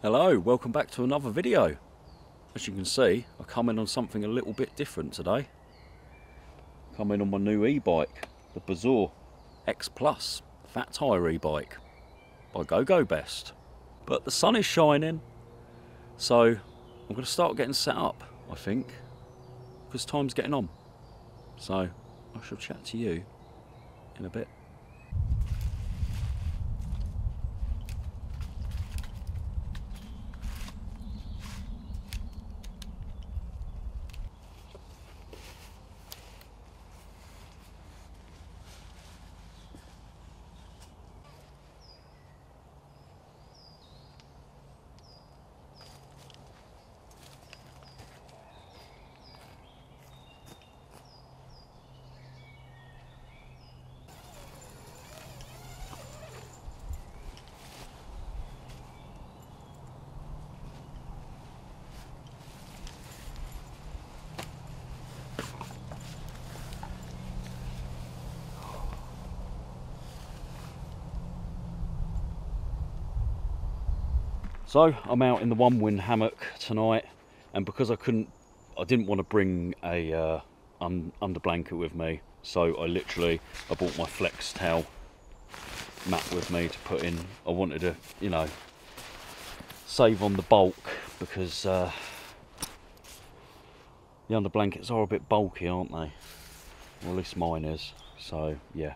Hello, welcome back to another video. As you can see, I come in on something a little bit different today. Come in on my new e-bike, the Bezior X-Plus fat tyre e-bike by GoGo Best. But the sun is shining, so I'm going to start getting set up, I think, because time's getting on. So I shall chat to you in a bit. So I'm out in the one wind hammock tonight, and because I didn't want to bring a under blanket with me, so I bought my flex towel mat with me to put in. I wanted to, you know, save on the bulk because the under blankets are a bit bulky, aren't they? Or at least mine is. So yeah,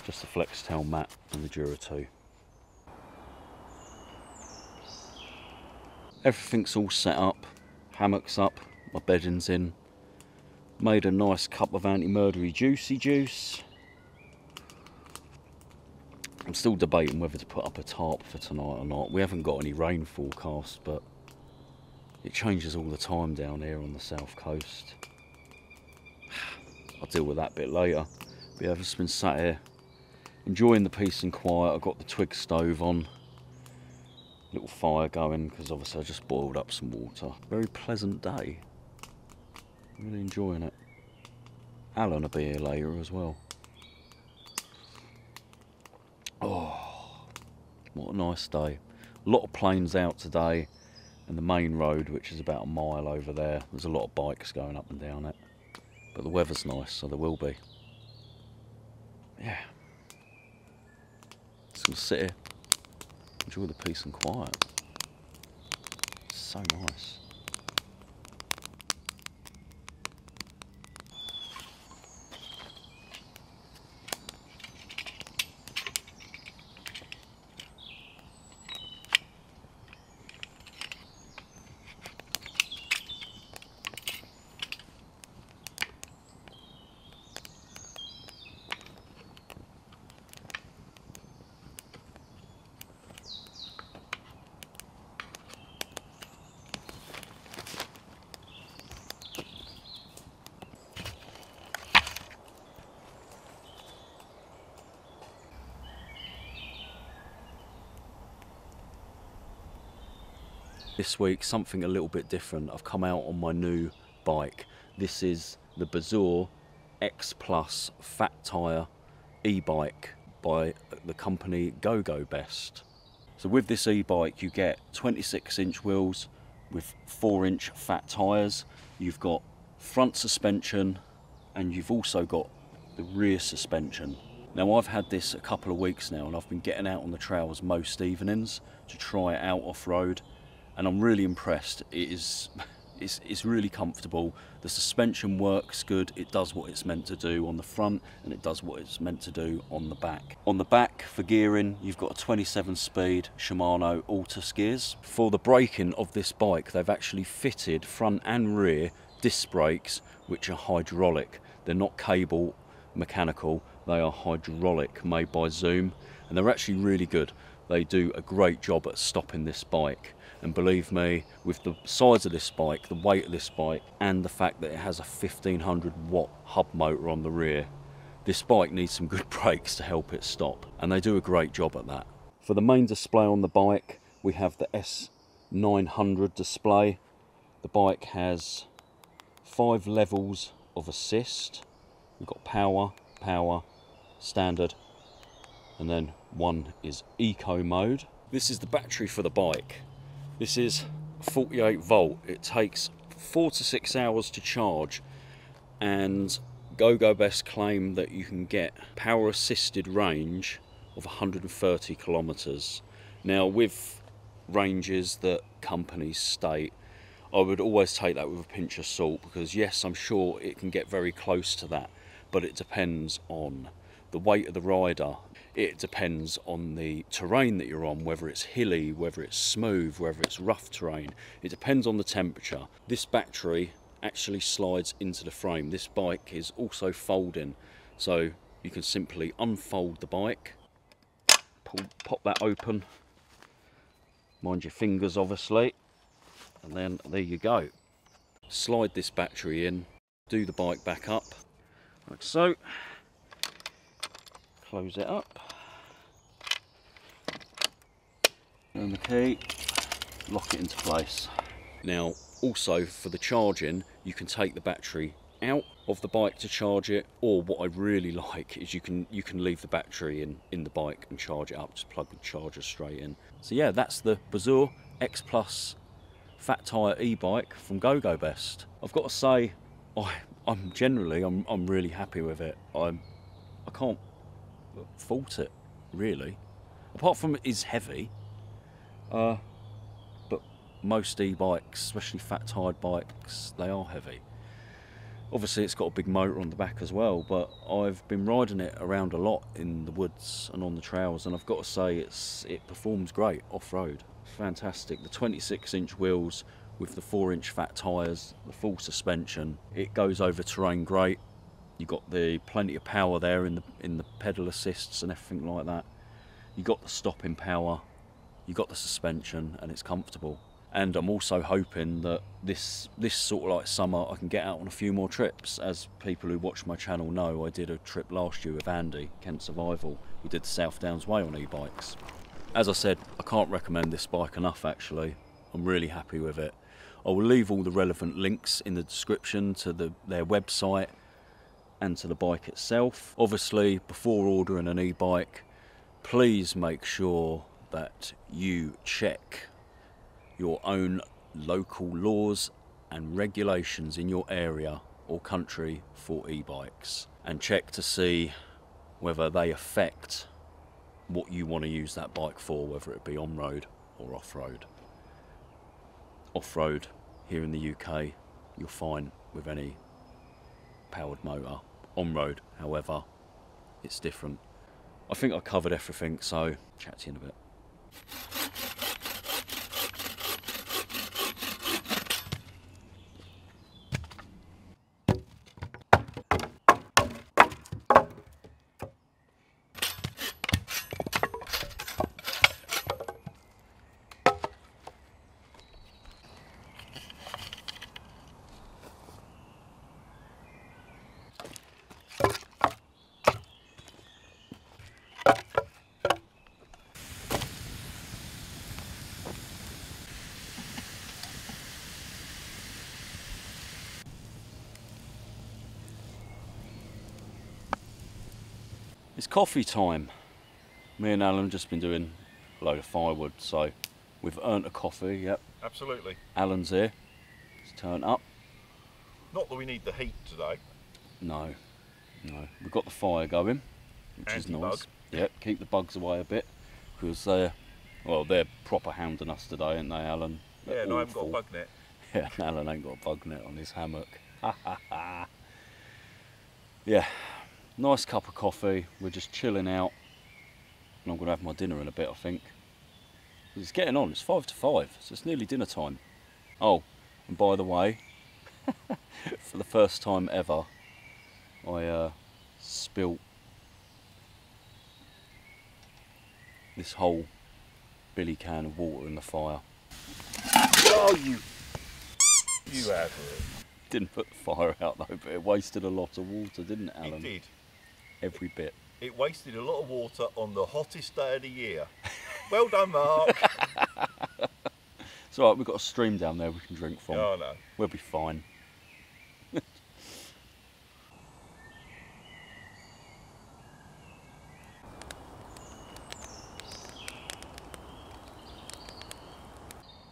just the flex towel mat and the Dura 2. Everything's all set up, hammock's up, my bedding's in. Made a nice cup of anti-murdery juicy juice. I'm still debating whether to put up a tarp for tonight or not. We haven't got any rain forecast, but it changes all the time down here on the south coast. I'll deal with that a bit later. But yeah, I've just been sat here enjoying the peace and quiet. I've got the twig stove on. Little fire going because obviously I just boiled up some water. Very pleasant day. Really enjoying it. Alan will be here later as well. Oh, what a nice day. A lot of planes out today, and the main road, which is about a mile over there, there's a lot of bikes going up and down it. But the weather's nice, so there will be. Yeah. Just gonna sit here. Enjoy the peace and quiet. It's so nice. This week, something a little bit different. I've come out on my new bike. This is the Bezior X-Plus fat tyre e-bike by the company GoGo Best. So with this e-bike, you get 26-inch wheels with 4-inch fat tyres. You've got front suspension, and you've also got the rear suspension. Now, I've had this a couple of weeks now, and I've been getting out on the trails most evenings to try it out off-road. And I'm really impressed. It's really comfortable. The suspension works good. It does what it's meant to do on the front, and it does what it's meant to do on the back. On the back, for gearing, you've got a 27-speed Shimano Altus gears. For the braking of this bike, they've actually fitted front and rear disc brakes, which are hydraulic. They're not cable mechanical. They are hydraulic, made by Zoom, and they're actually really good. They do a great job at stopping this bike. And believe me, with the size of this bike, the weight of this bike, and the fact that it has a 1500 watt hub motor on the rear, this bike needs some good brakes to help it stop. And they do a great job at that. For the main display on the bike, we have the S900 display. The bike has 5 levels of assist. We've got power, standard, and then one is eco mode. This is the battery for the bike. This is 48 volt. It takes 4 to 6 hours to charge, and GoGo Best claim that you can get power assisted range of 130 kilometers. Now, with ranges that companies state, I would always take that with a pinch of salt, because yes, I'm sure it can get very close to that, but it depends on the weight of the rider. It depends on the terrain that you're on, whether it's hilly, whether it's smooth, whether it's rough terrain. It depends on the temperature. This battery actually slides into the frame. This bike is also folding, so you can simply unfold the bike, pop that open, mind your fingers obviously, and then there you go. Slide this battery in, do the bike back up, like so, close it up, and the key, lock it into place. Now also for the charging, you can take the battery out of the bike to charge it, or what I really like is you can leave the battery in the bike and charge it up, just plug the charger straight in. So yeah, that's the Bezior X-Plus fat tyre e-bike from GoGo Best. I've got to say, I'm generally really happy with it. I can't fault it really, apart from it is heavy, but most e-bikes, especially fat tyred bikes, they are heavy. Obviously it's got a big motor on the back as well, but I've been riding it around a lot in the woods and on the trails, and I've got to say it performs great off-road. Fantastic. The 26-inch wheels with the 4-inch fat tyres, the full suspension, it goes over terrain great. You've got plenty of power there in the pedal assists and everything like that. You've got the stopping power, you've got the suspension, and it's comfortable. And I'm also hoping that this sort of like summer I can get out on a few more trips. As people who watch my channel know, I did a trip last year with Andy, Kent Survival. We did the South Downs Way on e-bikes. As I said, I can't recommend this bike enough actually. I'm really happy with it. I will leave all the relevant links in the description to their website and to the bike itself. Obviously, before ordering an e-bike, please make sure that you check your own local laws and regulations in your area or country for e-bikes, and check to see whether they affect what you want to use that bike for, whether it be on-road or off-road. Off-road here in the UK you're fine with any powered motor. On-road, however, it's different. I think I covered everything, so chat to you in a bit. It's coffee time. Me and Alan have just been doing a load of firewood, so we've earned a coffee, yep. Absolutely. Alan's here, let's turn up. Not that we need the heat today. No, we've got the fire going, which is nice. Yep, keep the bugs away a bit, because they're proper hounding us today, ain't they, Alan? Yeah, and I haven't got a bug net. Yeah, Alan ain't got a bug net on his hammock. Yeah. Nice cup of coffee, we're just chilling out, and I'm going to have my dinner in a bit, I think. It's getting on, it's 5 to 5, so it's nearly dinner time. Oh, and by the way, for the first time ever, I spilt this whole billy can of water in the fire. Oh, you have. Didn't put the fire out though, but it wasted a lot of water, didn't it, Alan? It did. Every bit. It wasted a lot of water on the hottest day of the year. Well done, Mark. It's alright, we've got a stream down there we can drink from. Oh, no. We'll be fine.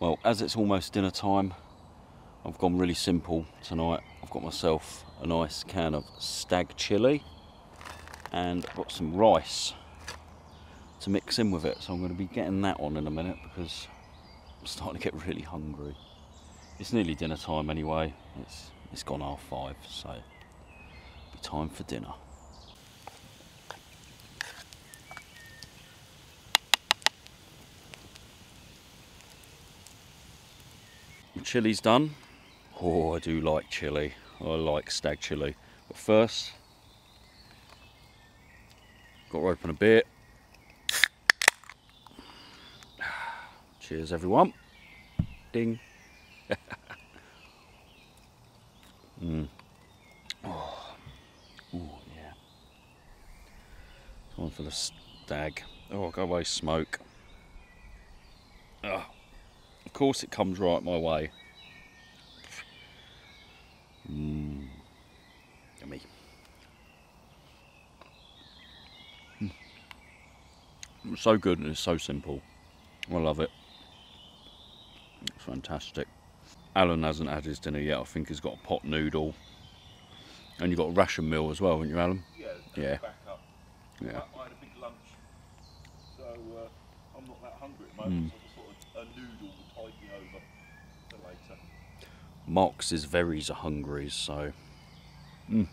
Well, as it's almost dinner time, I've gone really simple tonight. I've got myself a nice can of stag chilli and I've got some rice to mix in with it. So I'm going to be getting that on in a minute because I'm starting to get really hungry. It's nearly dinner time anyway. It's gone 5:30, so it'll be time for dinner. The chili's done. Oh, I do like chili. I like stag chili. But first, got to open a beer. Cheers, everyone. Ding. Oh. Ooh, yeah. Time for the stag. Oh, go away, smoke. Oh. Of course, it comes right my way. Yummy. It's so good and it's so simple. I love it. It's fantastic. Alan hasn't had his dinner yet. I think he's got a pot noodle. And you've got a ration meal as well, haven't you, Alan? Yeah. Yeah. Back up. Yeah. I had a big lunch, so I'm not that hungry at the moment. So I just sort of a noodle to tide me over for later. Mark's is Verries are hungry, so yeah.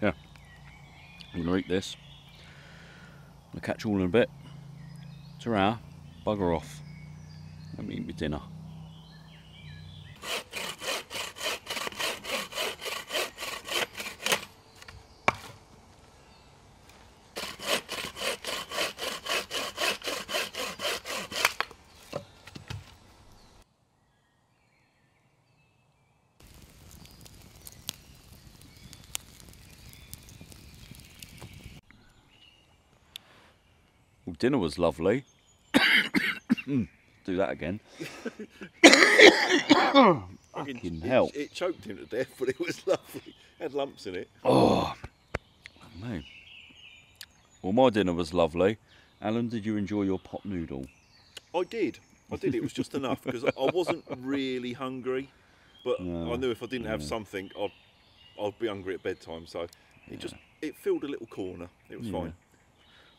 I'm gonna eat this. I'll catch you all in a bit. Ta-ra, bugger off. Let me eat my dinner. Well, dinner was lovely. Do that again. Fucking hell. It choked him to death, but it was lovely. Had lumps in it. Oh, man. Well, my dinner was lovely. Alan, did you enjoy your pot noodle? I did. It was just enough because I wasn't really hungry, but No. I knew if I didn't have something, I'd be hungry at bedtime. So it filled a little corner. It was fine.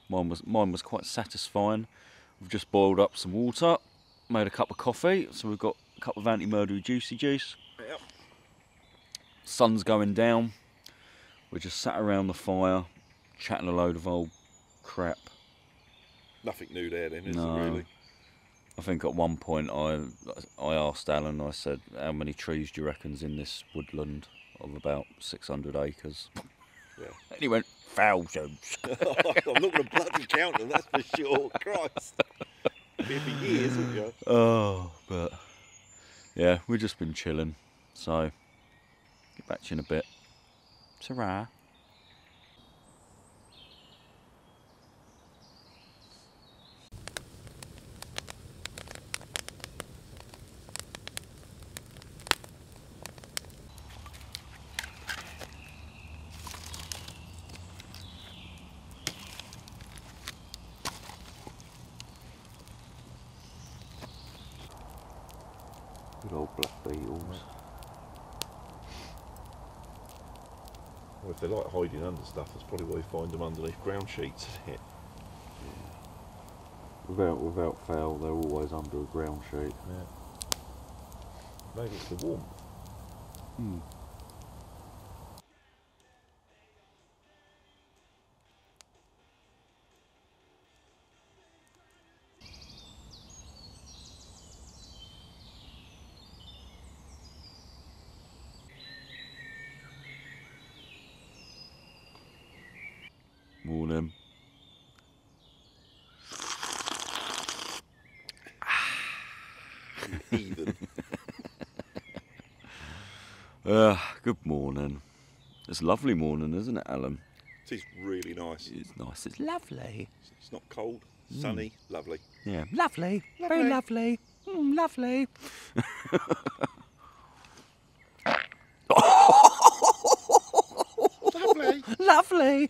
Mine was quite satisfying. We've just boiled up some water, made a cup of coffee, so we've got a cup of anti-murdery juicy juice. Yep. Sun's going down. We're just sat around the fire, chatting a load of old crap. Nothing new there then, is No. it really? I think at one point I asked Alan, I said, how many trees do you reckon's in this woodland of about 600 acres? Yeah. And he went, thousands. I'm not going to bloody count them, that's for sure. Christ. Been for years, haven't you? Oh, but yeah, we've just been chilling. So, get back to you in a bit. Ta-ra. Good old black beetles. Well, if they like hiding under stuff, that's probably why you find them underneath ground sheets, isn't it? Without fail, they're always under a ground sheet. Yeah. Maybe it's the warmth. Morning. Heathen. Good morning. It's a lovely morning, isn't it, Alan? It is really nice. It's nice. It's lovely. It's not cold, sunny, lovely. Yeah, lovely. Very lovely. Lovely. Lovely. Lovely.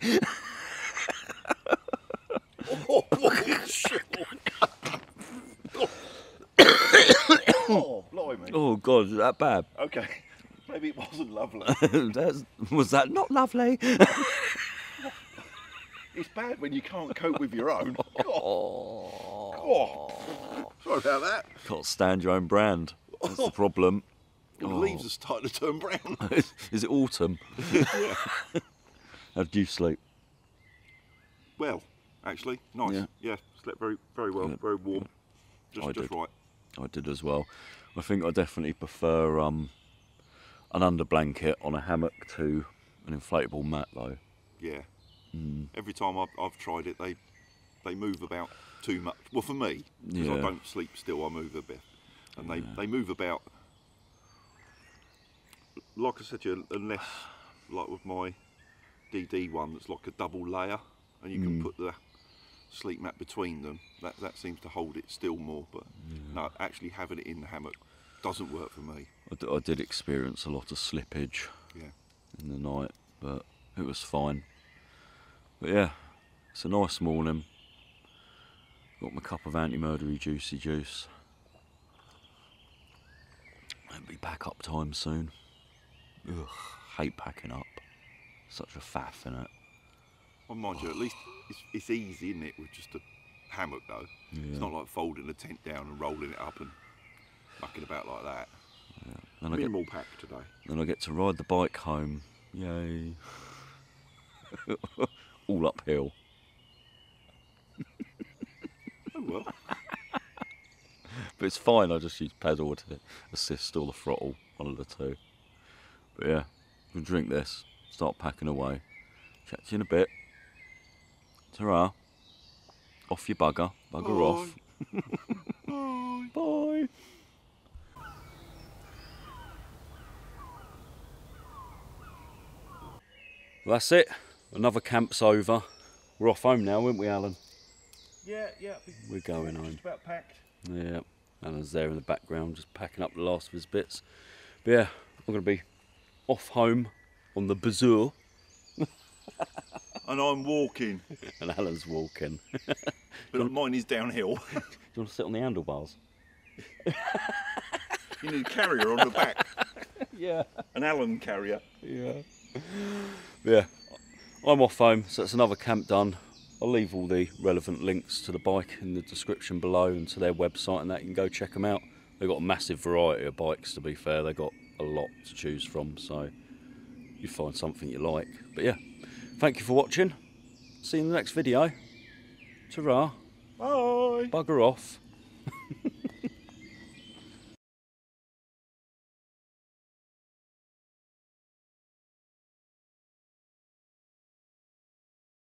Oh, shit. God, is that bad? Okay, maybe it wasn't lovely. Was that not lovely? It's bad when you can't cope with your own. Oh. Sorry about that. Can't stand your own brand. That's the problem. Well, the leaves are starting to turn brown. Is it autumn? Yeah. How did you sleep? Well, actually, nice. Yeah, slept very, very well. Good. Very warm. I Just did. right. I did as well. I think I definitely prefer an under blanket on a hammock to an inflatable mat, though. Yeah. Every time I've tried it, they move about too much. Well, for me, because I don't sleep still, I move a bit, and they move about. Like I said to you, unless like with my DD one, that's like a double layer, and you can put the sleep mat between them. That seems to hold it still more. But no, actually having it in the hammock doesn't work for me. I did experience a lot of slippage in the night, but it was fine. But yeah, it's a nice morning. Got my cup of anti-murdery juicy juice. It'll be pack up time soon. Ugh, hate packing up. Such a faff, innit? Well, mind you, at least it's easy, isn't it, with just a hammock though. Yeah. It's not like folding a tent down and rolling it up and mucking about like that. Then Minimal pack today. Then I get to ride the bike home. Yay. All uphill. Oh well. But it's fine, I just use pedal to assist or the throttle, one of the two. But yeah, we'll drink this, start packing away. Chat to you in a bit. Ta-ra. Off your bugger. Bugger off. Bye. Bye. Well, that's it. Another camp's over. We're off home now, aren't we, Alan? Yeah. We're going home. Just about packed. Yeah, Alan's there in the background, just packing up the last of his bits. But yeah, I'm going to be off home on the Bezior. And I'm walking. And Alan's walking. But mine is downhill. Do you want to sit on the handlebars? You need a carrier on the back. Yeah. An Allen carrier. Yeah. Yeah, I'm off home, so that's another camp done. I'll leave all the relevant links to the bike in the description below and to their website and that. You can go check them out. They've got a massive variety of bikes, to be fair. They've got a lot to choose from, so you find something you like. But yeah, thank you for watching. See you in the next video. Ta-ra. Bye. Bugger off.